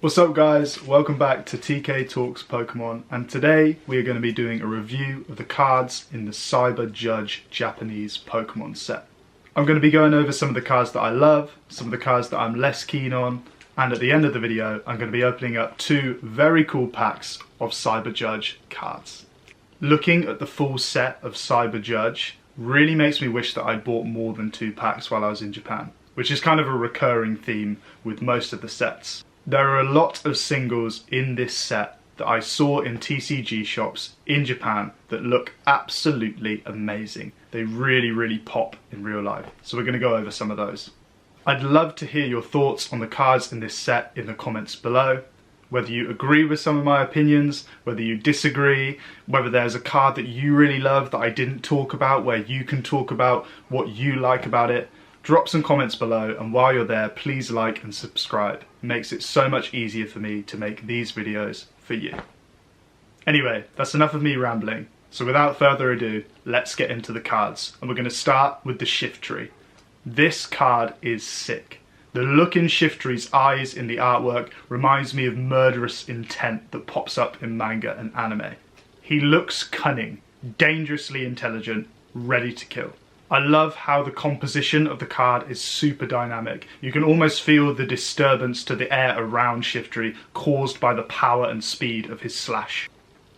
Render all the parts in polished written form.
What's up guys, welcome back to TK Talks Pokemon, and today we are going to be doing a review of the cards in the Cyber Judge Japanese Pokemon set. I'm going to be going over some of the cards that I love, some of the cards that I'm less keen on, and at the end of the video I'm going to be opening up two very cool packs of Cyber Judge cards. Looking at the full set of Cyber Judge really makes me wish that I'd bought more than 2 packs while I was in Japan, which is kind of a recurring theme with most of the sets. There are a lot of singles in this set that I saw in TCG shops in Japan that look absolutely amazing. They really pop in real life. So we're going to go over some of those. I'd love to hear your thoughts on the cards in this set in the comments below. Whether you agree with some of my opinions, whether you disagree, whether there's a card that you really love that I didn't talk about, where you can talk about what you like about it. Drop some comments below, and while you're there, please like and subscribe. It makes it so much easier for me to make these videos for you. Anyway, that's enough of me rambling. So without further ado, let's get into the cards. And we're going to start with the Shiftry. This card is sick. The look in Shiftry's eyes in the artwork reminds me of murderous intent that pops up in manga and anime. He looks cunning, dangerously intelligent, ready to kill. I love how the composition of the card is super dynamic. You can almost feel the disturbance to the air around Shiftry caused by the power and speed of his slash.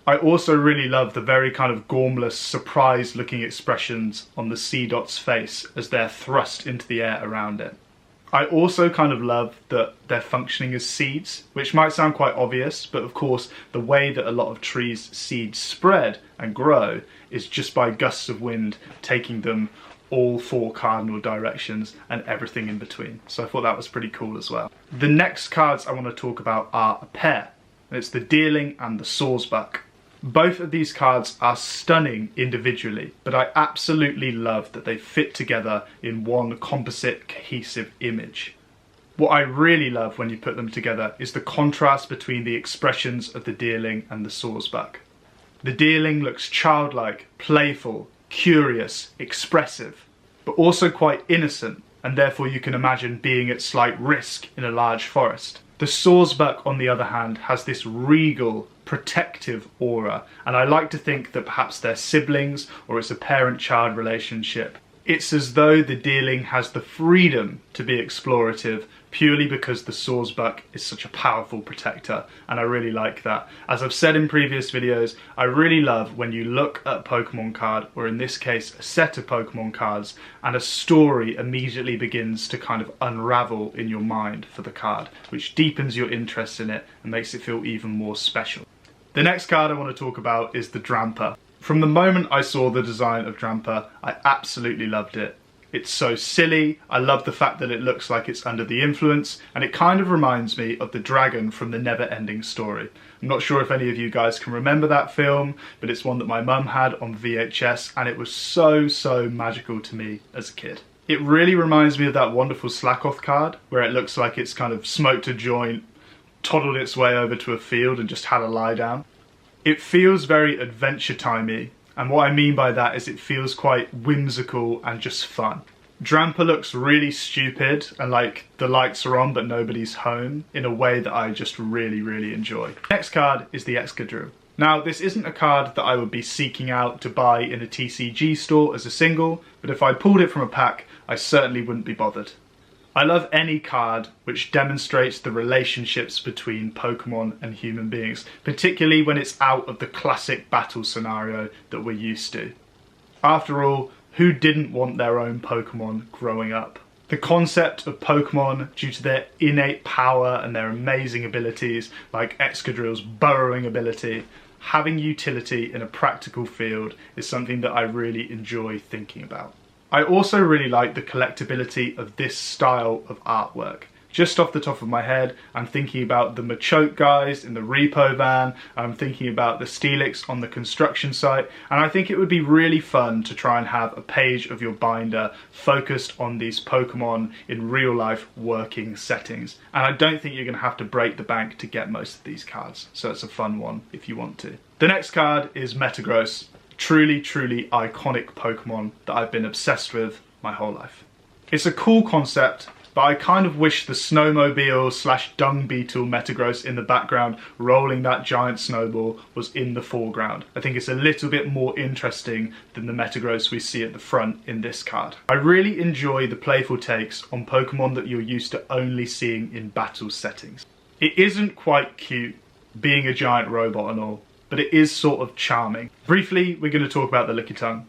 I also really love the very kind of gormless, surprised looking expressions on the Seedot's face as they're thrust into the air around it. I also kind of love that they're functioning as seeds, which might sound quite obvious, but of course the way that a lot of trees' seeds spread and grow is just by gusts of wind taking them all 4 cardinal directions and everything in between. So I thought that was pretty cool as well. The next cards I want to talk about are a pair. It's the Deerling and the Sawsbuck. Both of these cards are stunning individually, but I absolutely love that they fit together in one composite, cohesive image. What I really love when you put them together is the contrast between the expressions of the Deerling and the Sawsbuck. The Deerling looks childlike, playful, curious, expressive, but also quite innocent, and therefore you can imagine being at slight risk in a large forest. The Sawsbuck, on the other hand, has this regal, protective aura, and I like to think that perhaps they're siblings or it's a parent-child relationship. It's as though the Deerling has the freedom to be explorative purely because the Sawsbuck is such a powerful protector, and I really like that. As I've said in previous videos, I really love when you look at a Pokemon card, or in this case a set of Pokemon cards, and a story immediately begins to kind of unravel in your mind for the card, which deepens your interest in it and makes it feel even more special. The next card I want to talk about is the Drampa. From the moment I saw the design of Drampa, I absolutely loved it. It's so silly, I love the fact that it looks like it's under the influence, and it kind of reminds me of the dragon from The Never-Ending Story. I'm not sure if any of you guys can remember that film, but it's one that my mum had on VHS, and it was so magical to me as a kid. It really reminds me of that wonderful Slakoth card, where it looks like it's kind of smoked a joint, toddled its way over to a field and just had a lie down. It feels very adventure timey, and what I mean by that is it feels quite whimsical and just fun. Drampa looks really stupid and like the lights are on but nobody's home in a way that I just really enjoy. Next card is the Excadrill. Now this isn't a card that I would be seeking out to buy in a TCG store as a single, but if I pulled it from a pack I certainly wouldn't be bothered. I love any card which demonstrates the relationships between Pokemon and human beings, particularly when it's out of the classic battle scenario that we're used to. After all, who didn't want their own Pokemon growing up? The concept of Pokemon, due to their innate power and their amazing abilities, like Excadrill's burrowing ability, having utility in a practical field is something that I really enjoy thinking about. I also really like the collectability of this style of artwork. Just off the top of my head, I'm thinking about the Machoke guys in the repo van, I'm thinking about the Steelix on the construction site, and I think it would be really fun to try and have a page of your binder focused on these Pokemon in real life working settings. And I don't think you're going to have to break the bank to get most of these cards, so it's a fun one if you want to. The next card is Metagross. Truly iconic Pokemon that I've been obsessed with my whole life. It's a cool concept, but I kind of wish the snowmobile slash dung beetle Metagross in the background rolling that giant snowball was in the foreground. I think it's a little bit more interesting than the Metagross we see at the front in this card. I really enjoy the playful takes on Pokemon that you're used to only seeing in battle settings. It isn't quite cute, being a giant robot and all, but it is sort of charming. Briefly, we're going to talk about the Lickitung.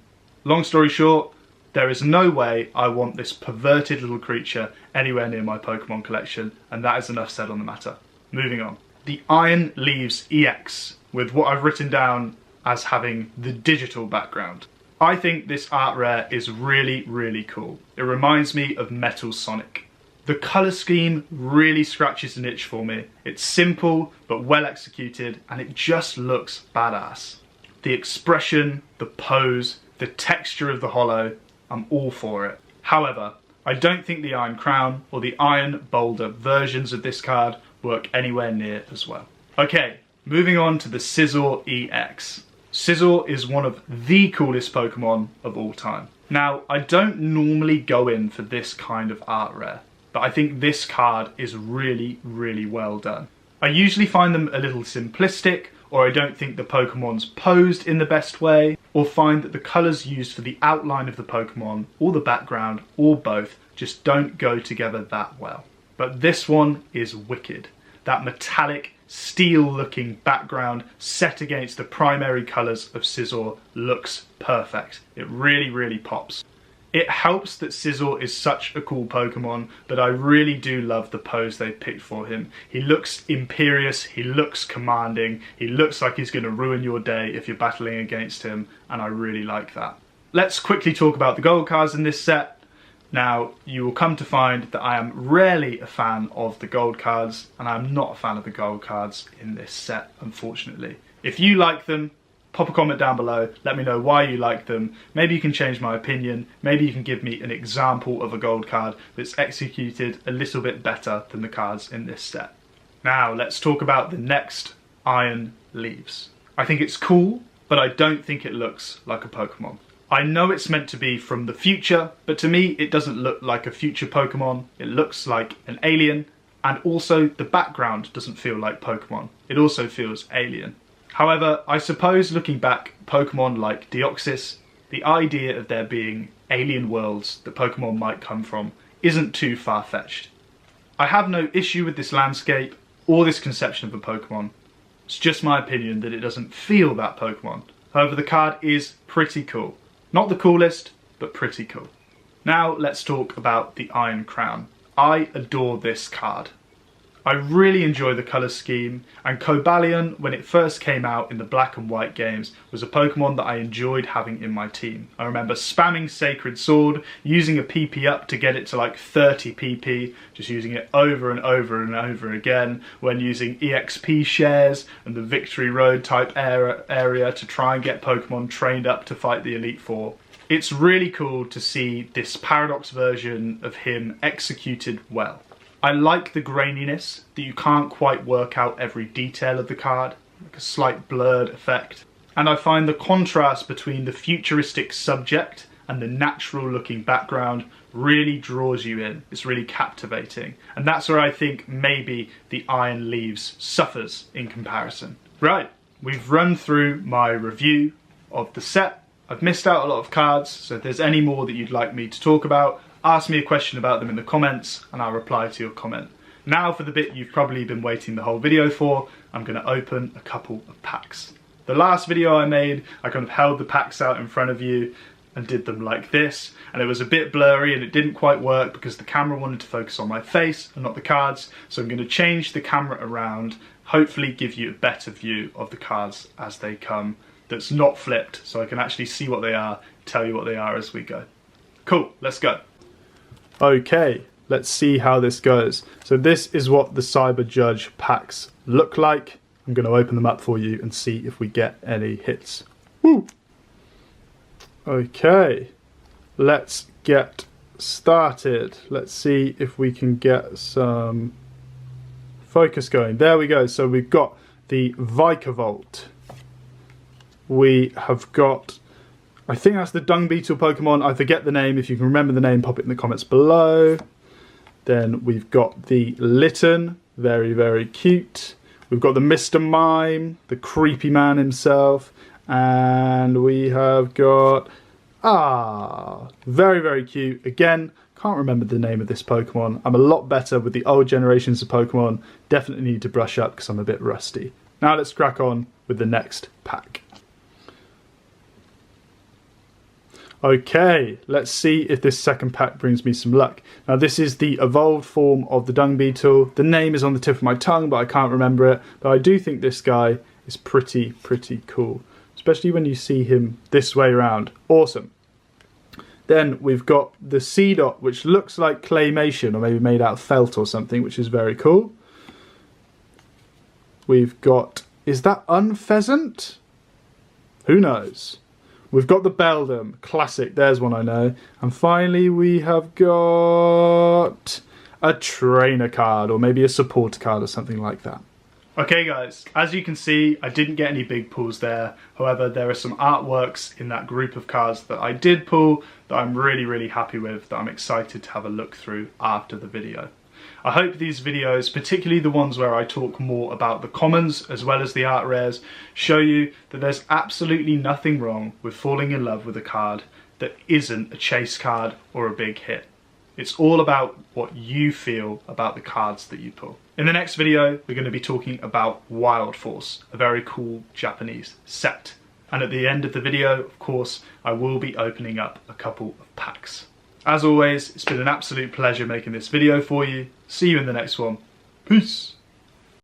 Long story short, there is no way I want this perverted little creature anywhere near my Pokemon collection, and that is enough said on the matter. Moving on. The Iron Leaves EX, with what I've written down as having the digital background. I think this art rare is really, really cool. It reminds me of Metal Sonic. The colour scheme really scratches an itch for me. It's simple, but well executed, and it just looks badass. The expression, the pose, the texture of the holo, I'm all for it. However, I don't think the Iron Crown or the Iron Boulder versions of this card work anywhere near as well. Okay, moving on to the Scizor EX. Scizor is one of the coolest Pokemon of all time. Now, I don't normally go in for this kind of art rare, but I think this card is really, really well done. I usually find them a little simplistic, or I don't think the Pokemon's posed in the best way, or find that the colours used for the outline of the Pokemon, or the background, or both, just don't go together that well. But this one is wicked. That metallic, steel-looking background set against the primary colours of Scizor looks perfect. It really, really pops. It helps that Scizor is such a cool Pokemon, but I really do love the pose they picked for him. He looks imperious, he looks commanding, he looks like he's going to ruin your day if you're battling against him, and I really like that. Let's quickly talk about the gold cards in this set. Now, you will come to find that I am rarely a fan of the gold cards, and I'm not a fan of the gold cards in this set, unfortunately. If you like them, pop a comment down below, let me know why you like them. Maybe you can change my opinion, maybe you can give me an example of a gold card that's executed a little bit better than the cards in this set. Now let's talk about the next Iron Leaves. I think it's cool, but I don't think it looks like a Pokemon. I know it's meant to be from the future, but to me it doesn't look like a future Pokemon. It looks like an alien, and also the background doesn't feel like Pokemon. It also feels alien. However, I suppose looking back, Pokemon like Deoxys, the idea of there being alien worlds that Pokemon might come from isn't too far-fetched. I have no issue with this landscape or this conception of a Pokemon. It's just my opinion that it doesn't feel that Pokemon. However, the card is pretty cool. Not the coolest, but pretty cool. Now let's talk about the Iron Crown. I adore this card. I really enjoy the colour scheme, and Cobalion, when it first came out in the black and white games, was a Pokemon that I enjoyed having in my team. I remember spamming Sacred Sword, using a PP up to get it to like 30 PP, just using it over and over and over again, when using EXP shares and the Victory Road type area to try and get Pokemon trained up to fight the Elite Four. It's really cool to see this Paradox version of him executed well. I like the graininess, that you can't quite work out every detail of the card, like a slight blurred effect. And I find the contrast between the futuristic subject and the natural looking background really draws you in. It's really captivating. And that's where I think maybe the Iron Leaves suffers in comparison. Right, we've run through my review of the set. I've missed out a lot of cards, so if there's any more that you'd like me to talk about, ask me a question about them in the comments and I'll reply to your comment. Now for the bit you've probably been waiting the whole video for, I'm going to open a couple of packs. The last video I made, I kind of held the packs out in front of you and did them like this, and it was a bit blurry and it didn't quite work because the camera wanted to focus on my face and not the cards, so I'm going to change the camera around, hopefully give you a better view of the cards as they come that's not flipped, so I can actually see what they are, tell you what they are as we go. Cool, let's go. Okay, let's see how this goes. So this is what the Cyber Judge packs look like. I'm going to open them up for you and see if we get any hits. Woo! Okay, let's get started. Let's see if we can get some focus going. There we go. So we've got the Vikavolt. We have got, I think that's the Dung Beetle Pokemon. I forget the name. If you can remember the name, pop it in the comments below. Then we've got the Litten, very, very cute. We've got the Mr. Mime, the creepy man himself. And we have got, very, very cute. Again, can't remember the name of this Pokemon. I'm a lot better with the old generations of Pokemon. Definitely need to brush up because I'm a bit rusty. Now let's crack on with the next pack. Okay, let's see if this second pack brings me some luck. Now this is the evolved form of the Dung Beetle. The name is on the tip of my tongue, but I can't remember it. But I do think this guy is pretty cool. Especially when you see him this way around. Awesome. Then we've got the Seedot, which looks like claymation, or maybe made out of felt or something, which is very cool. We've got, is that Unpheasant? Who knows? We've got the Beldum, classic, there's one I know. And finally we have got a trainer card, or maybe a supporter card or something like that. Okay guys, as you can see, I didn't get any big pulls there. However, there are some artworks in that group of cards that I did pull that I'm really happy with, that I'm excited to have a look through after the video. I hope these videos, particularly the ones where I talk more about the commons as well as the art rares, show you that there's absolutely nothing wrong with falling in love with a card that isn't a chase card or a big hit. It's all about what you feel about the cards that you pull. In the next video, we're going to be talking about Wild Force, a very cool Japanese set. And at the end of the video, of course, I will be opening up a couple of packs. As always, it's been an absolute pleasure making this video for you. See you in the next one. Peace!